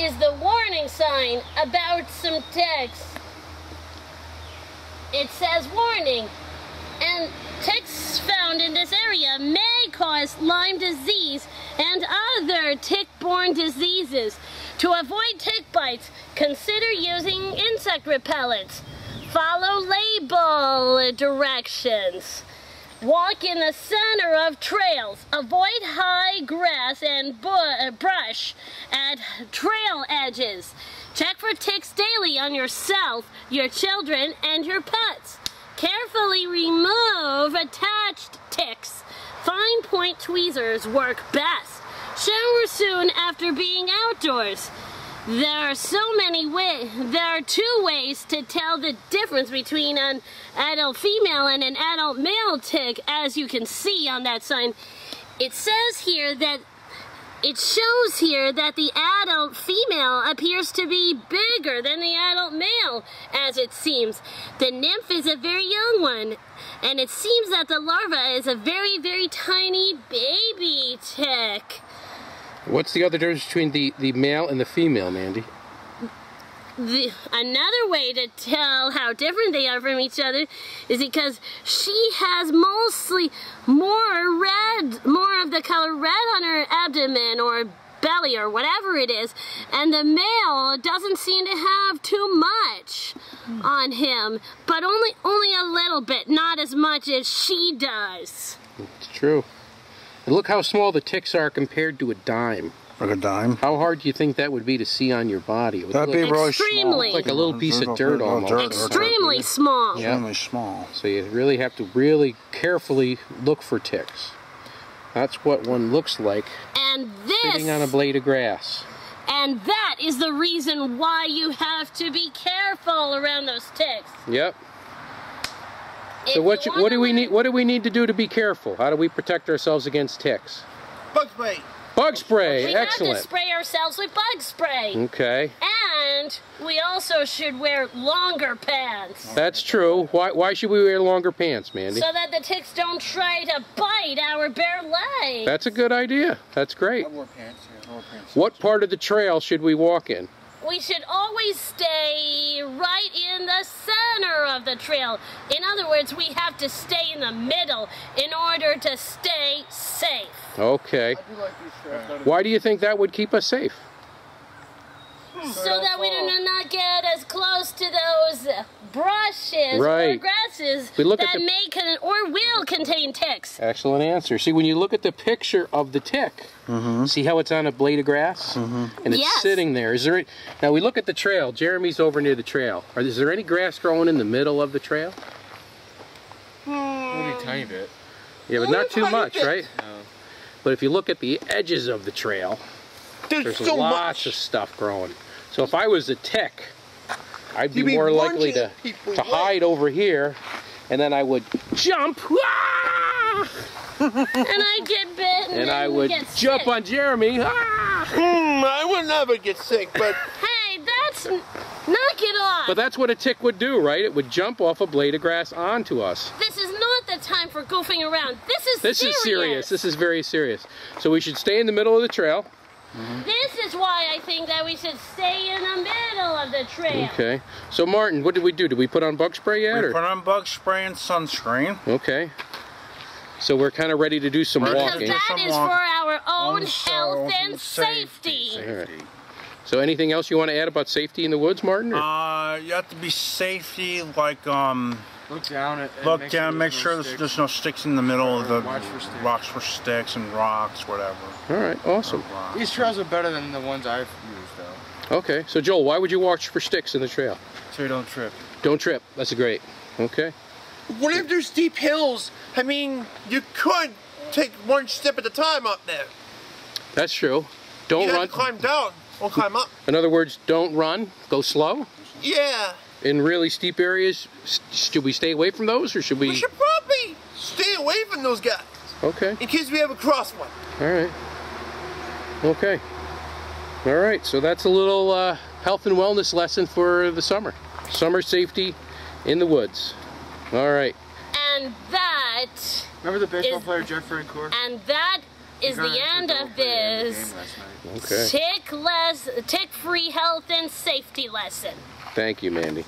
is the warning sign about some ticks. It says warning, and ticks found in this area may cause Lyme disease and other tick-borne diseases. To avoid tick bites, consider using insect repellents. Follow label directions. Walk in the center of trails. Avoid high grass and brush at trail edges. Check for ticks daily on yourself, your children, and your pets. Carefully remove attached ticks. Fine point tweezers work best. Shower soon after being outdoors. There are two ways to tell the difference between an adult female and an adult male tick, as you can see on that sign. It shows here that the adult female appears to be bigger than the adult male, as it seems. The nymph is a very young one, and it seems that the larva is a very, very tiny baby tick. What's the other difference between the male and the female, Mandy? Another way to tell how different they are from each other is because she has mostly more of the color red on her abdomen or belly or whatever it is, and the male doesn't seem to have too much on him, but only a little bit, not as much as she does. It's true. And look how small the ticks are compared to a dime. Like a dime? How hard do you think that would be to see on your body? That'd be really small. Like a little piece of dirt almost. Extremely small. Extremely small. So you really have to really carefully look for ticks. That's what one looks like sitting on a blade of grass. And that is the reason why you have to be careful around those ticks. Yep. So what do we need to do to be careful? How do we protect ourselves against ticks? Bug spray. Bug spray, excellent. We have to spray ourselves with bug spray. Okay. And we also should wear longer pants. That's true. Why should we wear longer pants, Mandy? So that the ticks don't try to bite our bare legs. That's a good idea. That's great. I wore pants here. I wore pants. What part of the trail should we walk in? We should always stay right in the center of the trail. In other words, we have to stay in the middle in order to stay safe. Okay. Why do you think that would keep us safe? So that we do not get as close to those brushes or grasses that will contain ticks. Excellent answer. See, when you look at the picture of the tick, see how it's on a blade of grass? And it's sitting there. Now we look at the trail. Jeremy's over near the trail. Is there any grass growing in the middle of the trail? Maybe a tiny bit. Yeah, but not too much, right? No. But if you look at the edges of the trail, there's so lots of stuff growing. So if I was a tick, I'd be more likely to hide over here, and then I would jump, and I'd get bit, and I would jump on Jeremy. I would never get sick, but hey, knock it off. But that's what a tick would do, right? It would jump off a blade of grass onto us. This is not the time for goofing around. This is serious. This is very serious. So we should stay in the middle of the trail. This is why I think that we should stay in the middle of the trail. Okay. So Martin, what did we do? Did we put on bug spray yet? We put on bug spray and sunscreen. Okay. So we're kind of ready to do some walking. Because that is for our own health and safety. All right. So anything else you want to add about safety in the woods, Martin? You have to be safety, like look down, make sure there's no sticks in the middle of the rocks for sticks and rocks, whatever. All right, awesome. These trails are better than the ones I've used, though. Okay, so Joel, why would you watch for sticks in the trail? So you don't trip. Don't trip. That's great. Okay. What if there's steep hills? I mean, you could take one step at a time up there. That's true. Don't run. You have to climb down or climb up. In other words, don't run. Go slow. Yeah. In really steep areas, should we stay away from those, or should we? We should probably stay away from those guys. Okay. In case we ever cross one. All right. Okay. All right. So that's a little health and wellness lesson for the summer. Summer safety in the woods. All right. And that. Remember the baseball player Jeff Francoeur? And that is the end of this tick-free health and safety lesson. Thank you, Mandy.